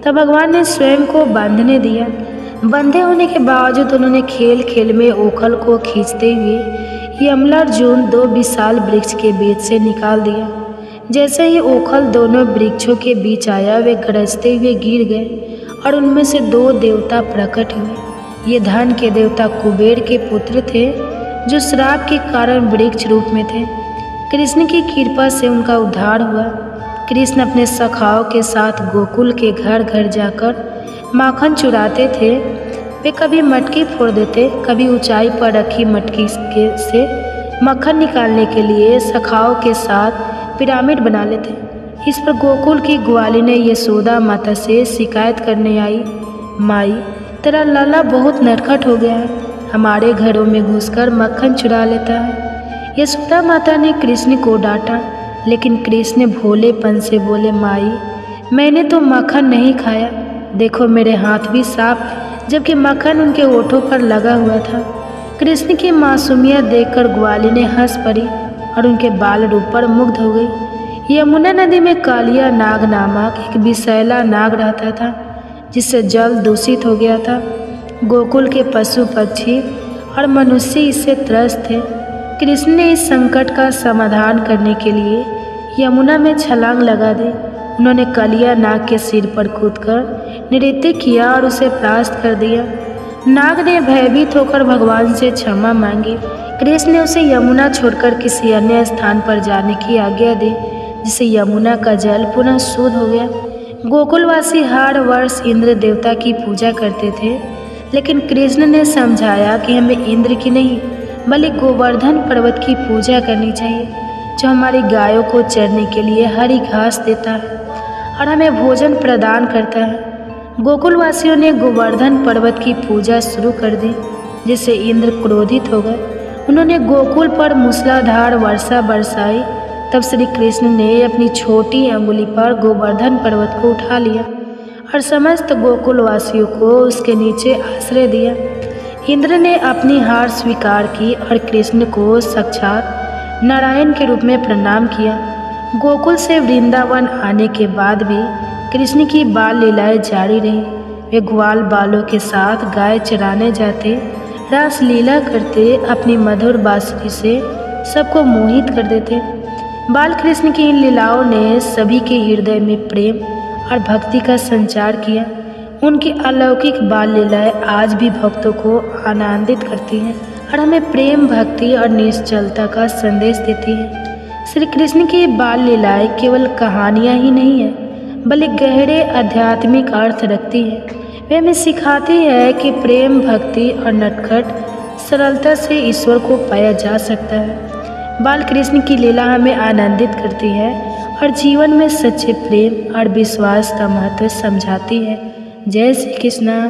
तब भगवान ने स्वयं को बांधने दिया। बंधे होने के बावजूद उन्होंने खेल खेल में ओखल को खींचते हुए यमलार्जुन 2 विशाल वृक्ष के बीच से निकाल दिया। जैसे ही ओखल दोनों वृक्षों के बीच आया, वे गरजते हुए गिर गए और उनमें से 2 देवता प्रकट हुए। ये धन के देवता कुबेर के पुत्र थे, जो श्राप के कारण वृक्ष रूप में थे। कृष्ण की कृपा से उनका उद्धार हुआ। कृष्ण अपने सखाओं के साथ गोकुल के घर घर जाकर माखन चुराते थे। वे कभी मटकी फोड़ देते, कभी ऊंचाई पर रखी मटकी से मक्खन निकालने के लिए सखाओं के साथ पिरामिड बना लेते। इस पर गोकुल की ग्वालिनें यशोदा माता से शिकायत करने आई, माई तेरा लाला बहुत नटखट हो गया है, हमारे घरों में घुसकर मक्खन चुरा लेता है। यशोदा माता ने कृष्ण को डांटा, लेकिन कृष्ण भोलेपन से बोले, माई मैंने तो मक्खन नहीं खाया, देखो मेरे हाथ भी साफ, जबकि मक्खन उनके ओठों पर लगा हुआ था। कृष्ण की मासूमियत देखकर ग्वालिनें हंस पड़ी और उनके बाल रूप पर मुग्ध हो गई। यमुना नदी में कालिया नाग नामक एक विषैला नाग रहता था, जिससे जल दूषित हो गया था। गोकुल के पशु पक्षी और मनुष्य इससे त्रस्त थे। कृष्ण ने इस संकट का समाधान करने के लिए यमुना में छलांग लगा दी। उन्होंने कालिया नाग के सिर पर कूदकर नृत्य किया और उसे परास्त कर दिया। नाग ने भयभीत होकर भगवान से क्षमा मांगी। कृष्ण ने उसे यमुना छोड़कर किसी अन्य स्थान पर जाने की आज्ञा दी, जिससे यमुना का जल पुनः शुद्ध हो गया। गोकुलवासी हर वर्ष इंद्र देवता की पूजा करते थे, लेकिन कृष्ण ने समझाया कि हमें इंद्र की नहीं बल्कि गोवर्धन पर्वत की पूजा करनी चाहिए, जो हमारी गायों को चरने के लिए हरी घास देता है और हमें भोजन प्रदान करता है। गोकुलवासियों ने गोवर्धन पर्वत की पूजा शुरू कर दी, जिससे इंद्र क्रोधित हो गए। उन्होंने गोकुल पर मूसलाधार वर्षा बरसाई। तब श्री कृष्ण ने अपनी छोटी अंगुली पर गोवर्धन पर्वत को उठा लिया और समस्त गोकुलवासियों को उसके नीचे आश्रय दिया। इंद्र ने अपनी हार स्वीकार की और कृष्ण को साक्षात नारायण के रूप में प्रणाम किया। गोकुल से वृंदावन आने के बाद भी कृष्ण की बाल लीलाएं जारी रही। वे ग्वाल बालों के साथ गाय चराने जाते, रास लीला करते, अपनी मधुर बांसुरी से सबको मोहित कर देते। बाल कृष्ण की इन लीलाओं ने सभी के हृदय में प्रेम और भक्ति का संचार किया। उनकी अलौकिक बाल लीलाएं आज भी भक्तों को आनंदित करती हैं। और हमें प्रेम, भक्ति और निश्चलता का संदेश देती है। श्री कृष्ण की बाल लीलाएं केवल कहानियाँ ही नहीं है, बल्कि गहरे आध्यात्मिक अर्थ रखती है। वे हमें सिखाती है कि प्रेम, भक्ति और नटखट सरलता से ईश्वर को पाया जा सकता है। बाल कृष्ण की लीला हमें आनंदित करती है और जीवन में सच्चे प्रेम और विश्वास का महत्व समझाती है। जय श्री कृष्ण।